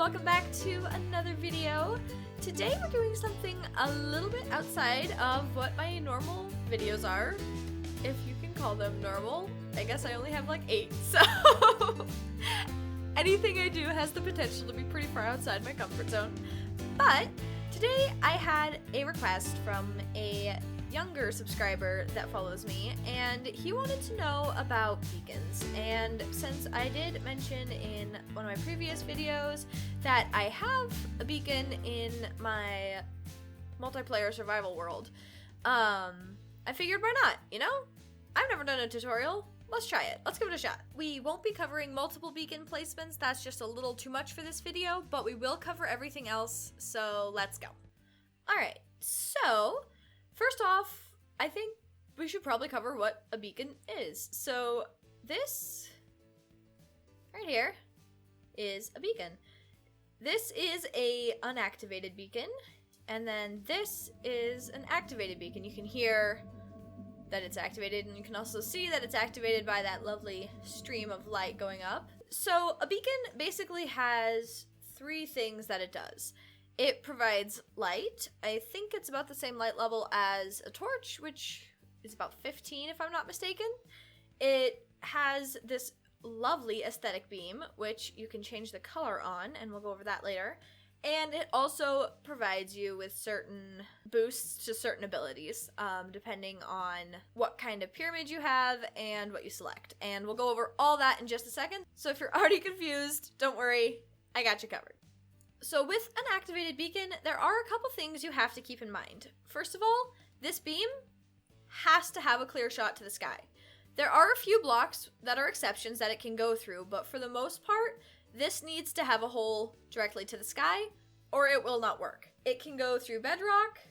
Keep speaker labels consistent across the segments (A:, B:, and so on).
A: welcome back to another video. Today we're doing something a little bit outside of what my normal videos are, if you can call them normal. I guess I only have like 8, so anything I do has the potential to be pretty far outside my comfort zone. But today I had a request from a younger subscriber that follows me, and he wanted to know about beacons. And since I did mention in one of my previous videos that I have a beacon in my multiplayer survival world, I figured why not, you know? I've never done a tutorial. Let's try it. Let's give it a shot. We won't be covering multiple beacon placements. That's just a little too much for this video, but we will cover everything else, so let's go. Alright, so first off, I think we should probably cover what a beacon is. So this right here is a beacon. This is a unactivated beacon, and then this is an activated beacon. You can hear that it's activated, and you can also see that it's activated by that lovely stream of light going up. So a beacon basically has 3 things that it does. It provides light. I think it's about the same light level as a torch, which is about 15 if I'm not mistaken. It has this lovely aesthetic beam, which you can change the color on, and we'll go over that later. And it also provides you with certain boosts to certain abilities, depending on what kind of pyramid you have and what you select. And we'll go over all that in just a second. So if you're already confused, don't worry, I got you covered. So with an activated beacon, there are a couple things you have to keep in mind. First of all, this beam has to have a clear shot to the sky. There are a few blocks that are exceptions that it can go through, but for the most part, this needs to have a hole directly to the sky, or it will not work. It can go through bedrock,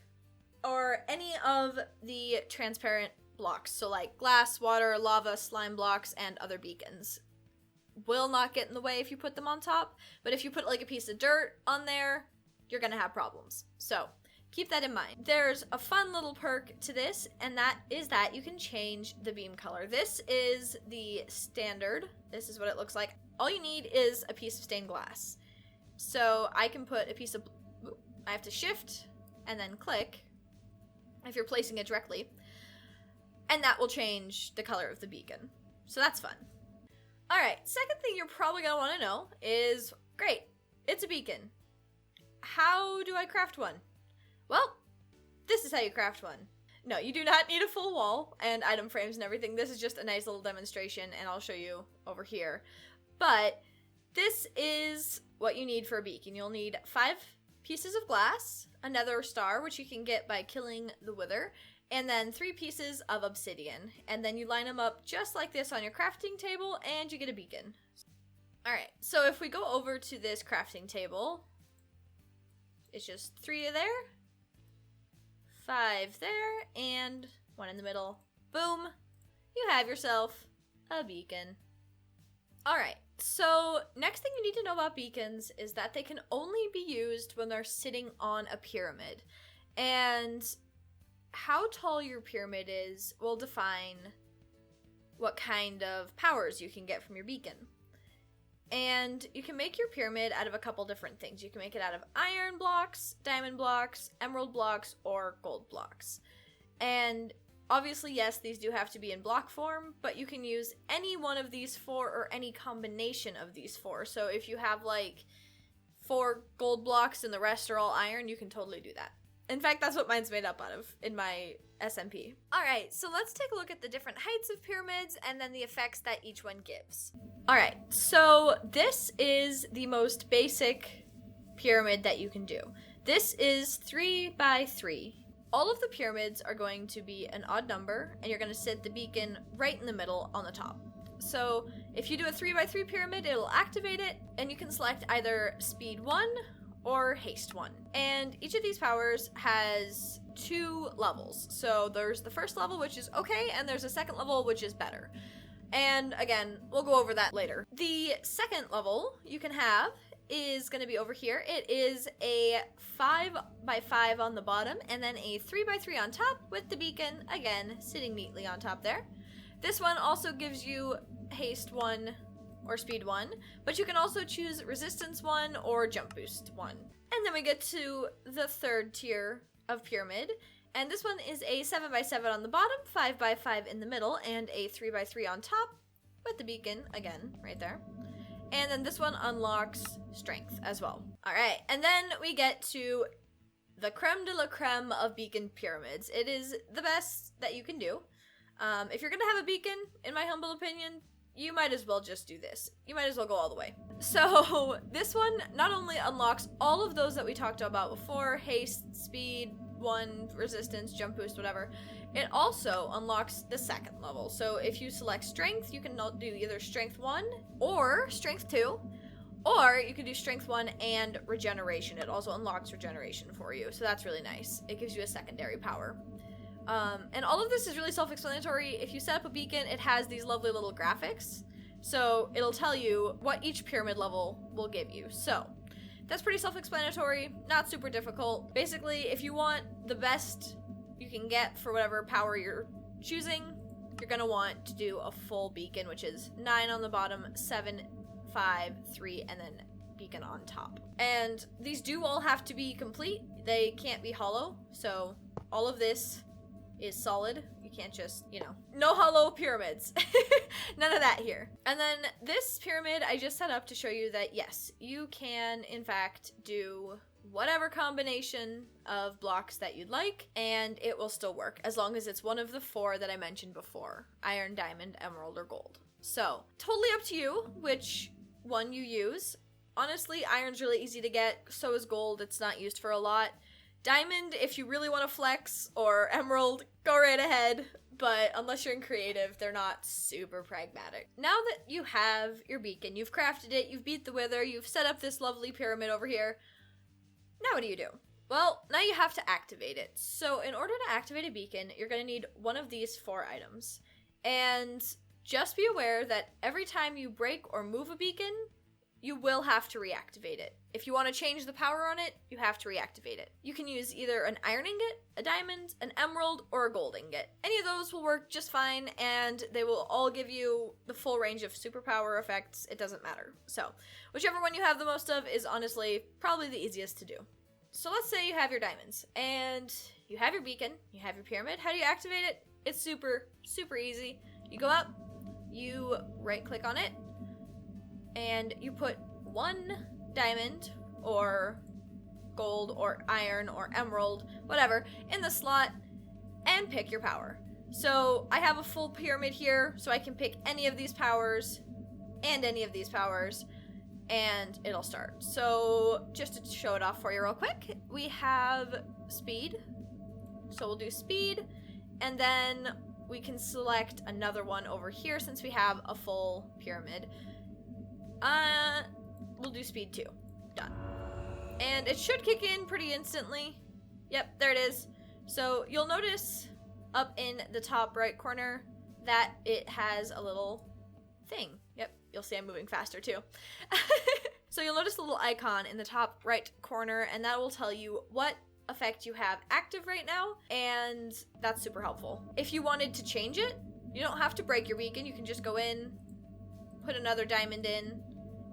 A: or any of the transparent blocks, so like glass, water, lava, slime blocks, and other beacons. Will not get in the way if you put them on top, but if you put like a piece of dirt on there, you're gonna have problems. So keep that in mind. There's a fun little perk to this, and that is that you can change the beam color. This is the standard. This is what it looks like. All you need is a piece of stained glass. So I can put a piece of, I have to shift and then click if you're placing it directly, and that will change the color of the beacon. So that's fun. Alright, second thing you're probably going to want to know is, great, it's a beacon. How do I craft one? Well, this is how you craft one. No, you do not need a full wall and item frames and everything. This is just a nice little demonstration, and I'll show you over here. But this is what you need for a beacon. You'll need 5 pieces of glass, a nether star, which you can get by killing the wither, and then 3 pieces of obsidian. And then you line them up just like this on your crafting table, and you get a beacon. Alright, so if we go over to this crafting table, it's just 3 there, 5 there, and 1 in the middle. Boom! You have yourself a beacon. Alright, so next thing you need to know about beacons is that they can only be used when they're sitting on a pyramid. And how tall your pyramid is will define what kind of powers you can get from your beacon. And you can make your pyramid out of a couple different things. You can make it out of iron blocks, diamond blocks, emerald blocks, or gold blocks. And obviously, yes, these do have to be in block form, but you can use any one of these 4 or any combination of these 4. So if you have like 4 gold blocks and the rest are all iron, you can totally do that. In fact, that's what mine's made up out of in my SMP. Alright, so let's take a look at the different heights of pyramids and then the effects that each one gives. Alright, so this is the most basic pyramid that you can do. This is 3 by 3. All of the pyramids are going to be an odd number, and you're going to sit the beacon right in the middle on the top. So if you do a 3 by 3 pyramid, it'll activate it, and you can select either speed 1 or haste 1. And each of these powers has 2 levels. So there's the first level, which is okay, and there's a second level, which is better. And again, we'll go over that later. The second level you can have is going to be over here. It is a 5 by 5 on the bottom, and then a 3 by 3 on top with the beacon, again, sitting neatly on top there. This one also gives you haste 1 or speed 1, but you can also choose resistance 1 or jump boost 1. And then we get to the third tier of pyramid, and this one is a 7x7 on the bottom, 5x5 in the middle, and a 3x3 on top, with the beacon, again, right there. And then this one unlocks strength as well. Alright, and then we get to the creme de la creme of beacon pyramids. It is the best that you can do. If you're gonna have a beacon, in my humble opinion, you might as well just do this. You might as well go all the way. So this one not only unlocks all of those that we talked about before, haste, speed, 1, resistance, jump boost, whatever, it also unlocks the second level. So if you select strength, you can do either strength 1 or strength 2, or you can do strength 1 and regeneration. It also unlocks regeneration for you, so that's really nice. It gives you a secondary power. And all of this is really self-explanatory. If you set up a beacon, it has these lovely little graphics. So it'll tell you what each pyramid level will give you. So that's pretty self-explanatory, not super difficult. Basically, if you want the best you can get for whatever power you're choosing, you're gonna want to do a full beacon, which is 9 on the bottom, 7, 5, 3, and then beacon on top. And these do all have to be complete. They can't be hollow, so all of this is solid. You can't just, no hollow pyramids. None of that here. And then this pyramid I just set up to show you that yes, you can in fact do whatever combination of blocks that you'd like, and it will still work as long as it's one of the 4 that I mentioned before: iron, diamond, emerald, or gold. So totally up to you which one you use. Honestly, iron's really easy to get, so is gold. It's not used for a lot. Diamond, if you really want to flex, or emerald, go right ahead, but unless you're in creative, they're not super pragmatic. Now that you have your beacon, you've crafted it, you've beat the wither, you've set up this lovely pyramid over here, now what do? Well, now you have to activate it. So in order to activate a beacon, you're going to need one of these 4 items. And just be aware that every time you break or move a beacon, you will have to reactivate it. If you want to change the power on it, you have to reactivate it. You can use either an iron ingot, a diamond, an emerald, or a gold ingot. Any of those will work just fine, and they will all give you the full range of superpower effects. It doesn't matter. So, whichever one you have the most of is honestly probably the easiest to do. So let's say you have your diamonds, and you have your beacon, you have your pyramid. How do you activate it? It's super, super easy. You go up, you right-click on it, and you put 1 diamond or gold or iron or emerald, whatever, in the slot and pick your power. So I have a full pyramid here, so I can pick any of these powers and any of these powers, and it'll start. So just to show it off for you real quick, we have speed. So we'll do speed, and then we can select another one over here since we have a full pyramid. We'll do speed 2. Done. And it should kick in pretty instantly. Yep, there it is. So you'll notice up in the top right corner that it has a little thing. Yep, you'll see I'm moving faster too. So you'll notice a little icon in the top right corner, and that will tell you what effect you have active right now, and that's super helpful. If you wanted to change it, you don't have to break your beacon. You can just go in, put another diamond in,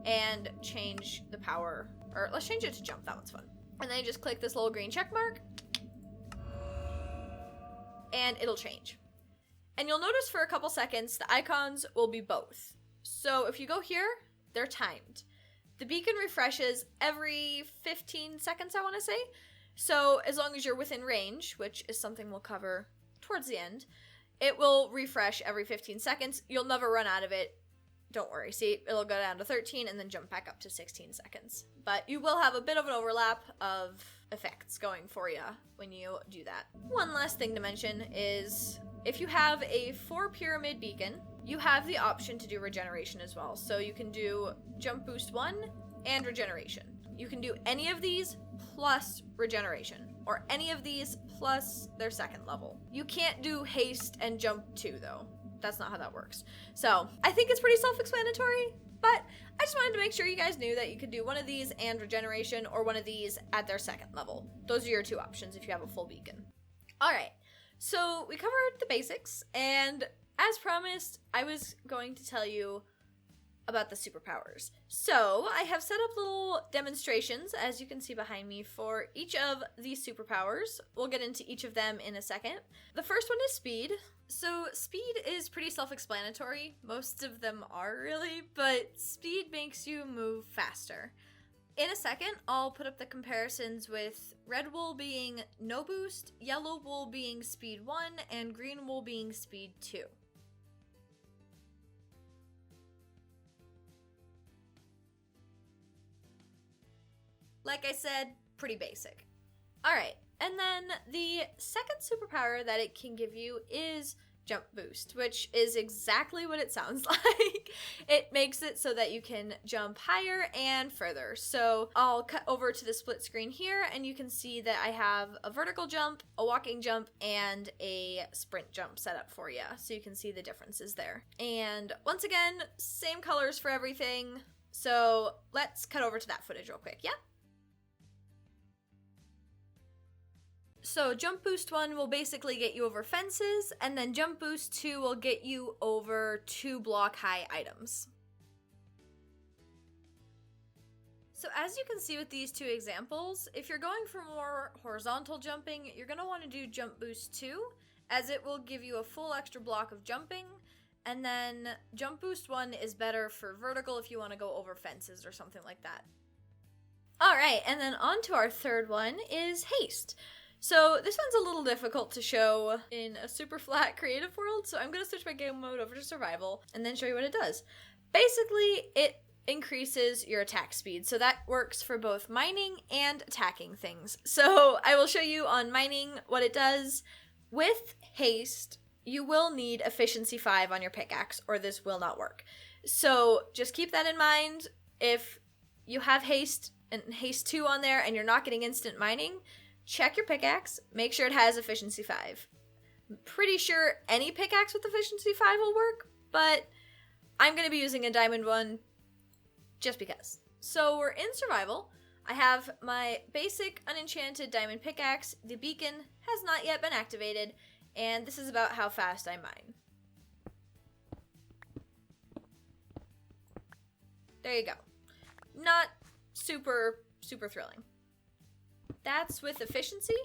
A: and change the power. Or let's change it to jump, that one's fun. And then you just click this little green check mark, and it'll change. And you'll notice for a couple seconds, the icons will be both. So if you go here, they're timed. The beacon refreshes every 15 seconds, I want to say. So as long as you're within range, which is something we'll cover towards the end, it will refresh every 15 seconds. You'll never run out of it. Don't worry. See, it'll go down to 13 and then jump back up to 16 seconds. But you will have a bit of an overlap of effects going for you when you do that. One last thing to mention is if you have a 4 pyramid beacon, you have the option to do regeneration as well. So you can do jump boost 1 and regeneration. You can do any of these plus regeneration, or any of these plus their second level. You can't do haste and jump 2 though. That's not how that works. So I think it's pretty self-explanatory, but I just wanted to make sure you guys knew that you could do one of these and regeneration, or one of these at their second level. Those are your 2 options if you have a full beacon. All right, so we covered the basics, and as promised, I was going to tell you about the superpowers. So I have set up little demonstrations, as you can see behind me, for each of these superpowers. We'll get into each of them in a second. The first one is speed. So speed is pretty self-explanatory. Most of them are really, but speed makes you move faster. In a second, I'll put up the comparisons with red wool being no boost, yellow wool being speed 1, and green wool being speed 2. Like I said, pretty basic. Alright, and then the second superpower that it can give you is jump boost, which is exactly what it sounds like. It makes it so that you can jump higher and further. So I'll cut over to the split screen here, and you can see that I have a vertical jump, a walking jump, and a sprint jump set up for you, so you can see the differences there. And once again, same colors for everything. So let's cut over to that footage real quick, yeah? So Jump Boost 1 will basically get you over fences, and then Jump Boost 2 will get you over 2 block high items. So as you can see with these two examples, if you're going for more horizontal jumping, you're going to want to do Jump Boost 2, as it will give you a full extra block of jumping, and then Jump Boost 1 is better for vertical if you want to go over fences or something like that. Alright, and then on to our third one is Haste. So this one's a little difficult to show in a super flat creative world, so I'm going to switch my game mode over to survival and then show you what it does. Basically, it increases your attack speed, so that works for both mining and attacking things. So I will show you on mining what it does. With haste, you will need efficiency 5 on your pickaxe, or this will not work. So just keep that in mind. If you have haste and haste 2 on there and you're not getting instant mining, check your pickaxe, make sure it has efficiency 5. I'm pretty sure any pickaxe with efficiency 5 will work, but I'm going to be using a diamond one just because. So we're in survival. I have my basic unenchanted diamond pickaxe. The beacon has not yet been activated, and this is about how fast I mine. There you go. Not super thrilling. That's with efficiency,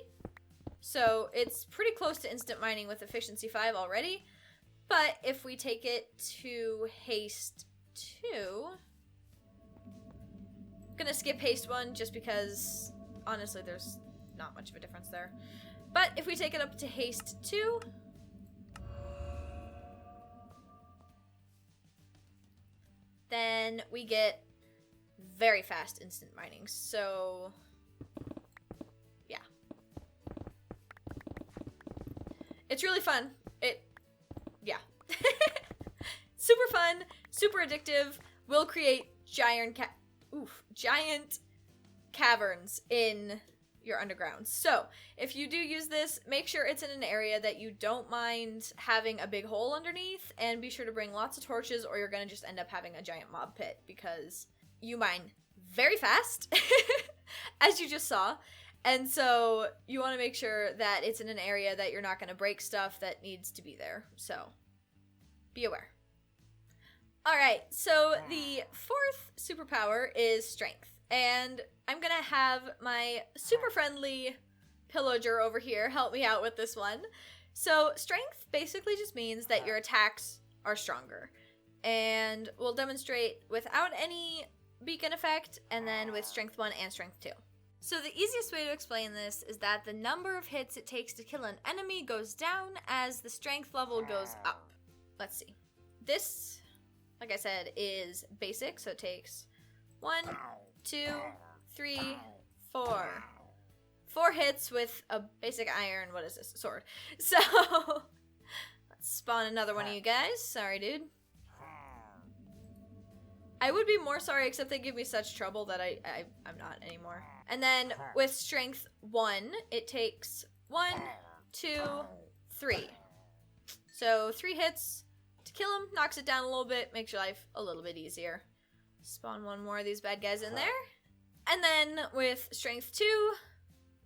A: so it's pretty close to instant mining with efficiency 5 already, but if we take it to haste 2, I'm gonna skip haste 1 just because, honestly, there's not much of a difference there. But if we take it up to haste 2, then we get very fast instant mining, so it's really fun. Yeah. Super fun, super addictive, will create giant caverns in your underground. So, if you do use this, make sure it's in an area that you don't mind having a big hole underneath, and be sure to bring lots of torches or you're gonna just end up having a giant mob pit, because you mine very fast, as you just saw. And so you want to make sure that it's in an area that you're not going to break stuff that needs to be there. So be aware. All right, so the fourth superpower is strength. And I'm going to have my super friendly pillager over here help me out with this one. So strength basically just means that your attacks are stronger. And we'll demonstrate without any beacon effect, and then with strength 1 and strength 2. So the easiest way to explain this is that the number of hits it takes to kill an enemy goes down as the strength level goes up. Let's see. This, like I said, is basic, so it takes 1, 2, 3, 4. 4 hits with a basic iron, what is this, sword. So, let's spawn another one of you guys. Sorry, dude. I would be more sorry, except they give me such trouble that I'm not anymore. And then with strength 1, it takes 1, 2, 3. So 3 hits to kill him, knocks it down a little bit, makes your life a little bit easier. Spawn one more of these bad guys in there. And then with strength 2,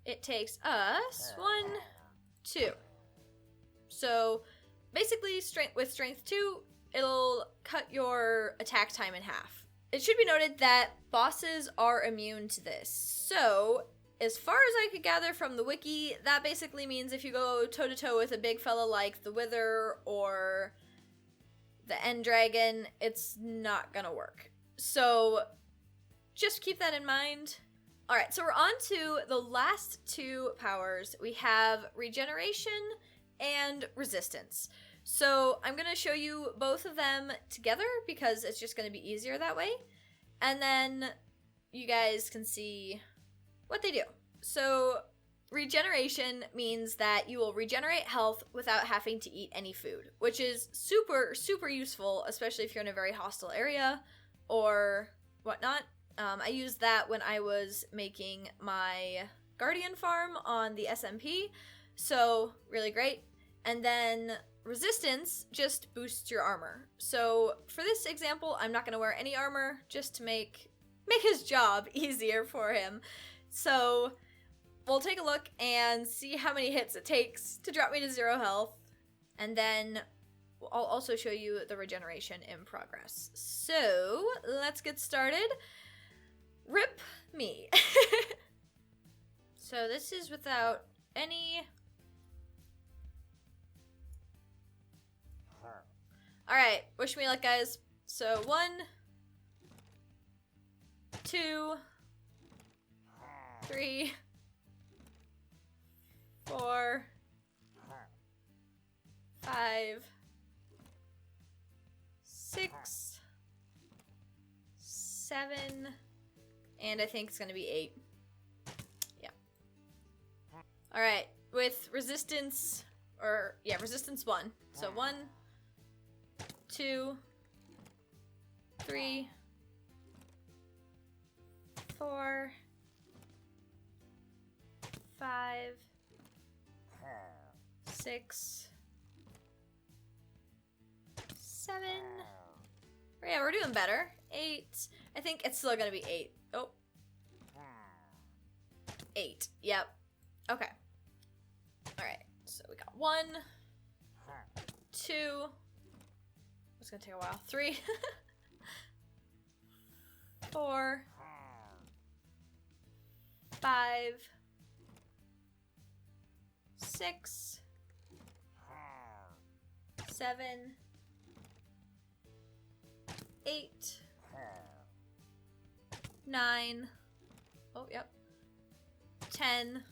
A: it takes us 1, 2. So basically with strength 2, it'll cut your attack time in half. It should be noted that bosses are immune to this. So, as far as I could gather from the wiki, that basically means if you go toe-to-toe with a big fella like the Wither or the End Dragon, it's not gonna work. So, just keep that in mind. Alright, so we're on to the last two powers. We have Regeneration and Resistance. So I'm going to show you both of them together because it's just going to be easier that way. And then you guys can see what they do. So Regeneration means that you will regenerate health without having to eat any food, which is super, super useful, especially if you're in a very hostile area or whatnot. I used that when I was making my Guardian farm on the SMP, so really great. And then Resistance just boosts your armor. So for this example, I'm not going to wear any armor just to make his job easier for him. So we'll take a look and see how many hits it takes to drop me to 0 health. And then I'll also show you the regeneration in progress. So let's get started. Rip me. So this is without any... Alright, wish me luck, guys. So 1, 2, 3, 4, 5, 6, 7, and I think it's gonna be 8. Yeah. Alright, with resistance, resistance 1. So 1, 2, 3, 4, 5, 6, 7. Yeah, we're doing better. 8. I think it's still gonna be 8. Oh. 8. Yep. Okay. Alright, so we got 1, 2. It's gonna take a while. 3, 4, 5, 6, 7, 8, 9. Oh, yep. 10,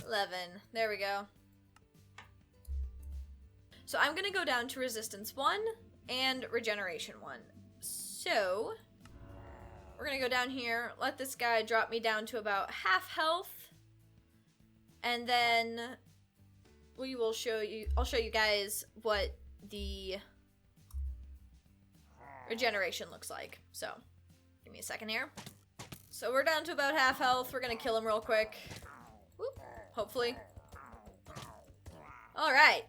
A: 11. There we go. So I'm going to go down to Resistance 1 and Regeneration 1. So we're going to go down here, let this guy drop me down to about half health, and then I'll show you guys what the regeneration looks like. So give me a second here. So we're down to about half health. We're going to kill him real quick. Whoop, hopefully. All right.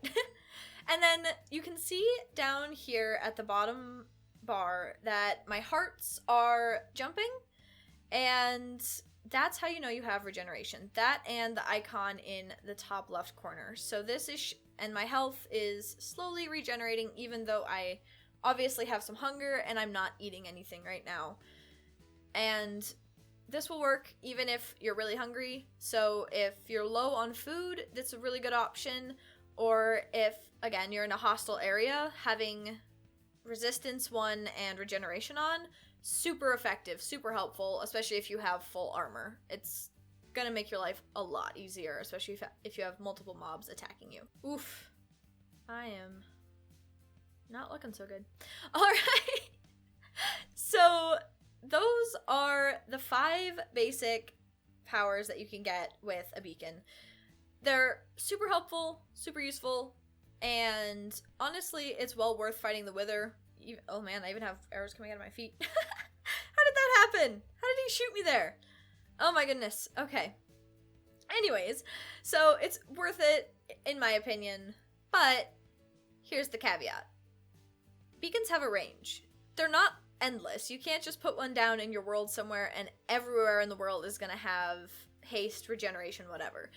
A: And then you can see down here at the bottom bar that my hearts are jumping, and that's how you know you have regeneration. That and the icon in the top left corner. So this is, and my health is slowly regenerating even though I obviously have some hunger and I'm not eating anything right now. And this will work even if you're really hungry. So if you're low on food, that's a really good option. Or if, again, you're in a hostile area, having Resistance 1 and Regeneration on, super effective, super helpful, especially if you have full armor. It's gonna make your life a lot easier, especially if you have multiple mobs attacking you. Oof. I am not looking so good. Alright. So those are the 5 basic powers that you can get with a beacon. They're super helpful, super useful, and honestly, it's well worth fighting the Wither. Oh man, I even have arrows coming out of my feet. How did that happen? How did he shoot me there? Oh my goodness. Okay. Anyways, so it's worth it, in my opinion, but here's the caveat. Beacons have a range. They're not endless. You can't just put one down in your world somewhere and everywhere in the world is gonna have haste, regeneration, whatever.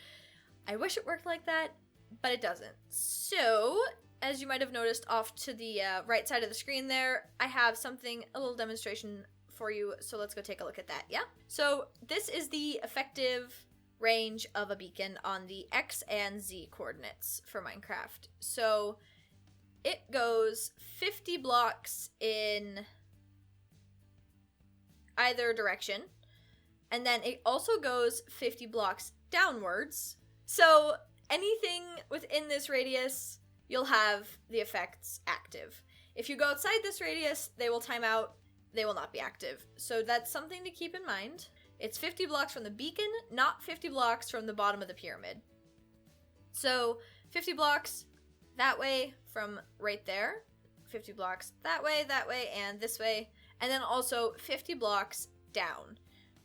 A: I wish it worked like that, but it doesn't. So, as you might have noticed off to the right side of the screen there, I have a little demonstration for you, so let's go take a look at that, yeah? So this is the effective range of a beacon on the X and Z coordinates for Minecraft. So it goes 50 blocks in either direction, and then it also goes 50 blocks downwards. So anything within this radius, you'll have the effects active. If you go outside this radius, they will time out, they will not be active. So that's something to keep in mind. It's 50 blocks from the beacon, not 50 blocks from the bottom of the pyramid. So 50 blocks that way from right there, 50 blocks that way, and this way, and then also 50 blocks down.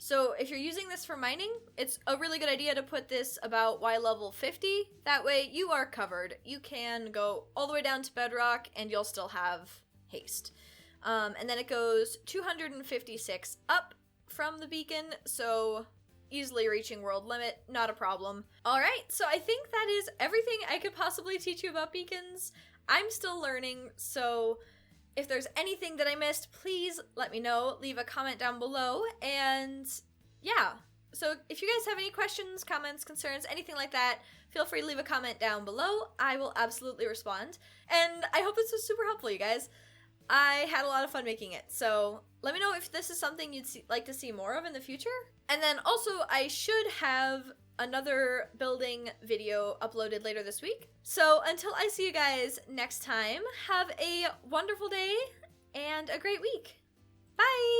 A: So if you're using this for mining, it's a really good idea to put this about Y level 50. That way you are covered. You can go all the way down to bedrock and you'll still have haste. And then it goes 256 up from the beacon, so easily reaching world limit, not a problem. Alright, so I think that is everything I could possibly teach you about beacons. I'm still learning, so if there's anything that I missed, please let me know. Leave a comment down below, and yeah. So if you guys have any questions, comments, concerns, anything like that, feel free to leave a comment down below. I will absolutely respond. And I hope this was super helpful, you guys. I had a lot of fun making it, so let me know if this is something you'd like to see more of in the future. And then also, I should have another building video uploaded later this week. So until I see you guys next time, have a wonderful day and a great week. Bye!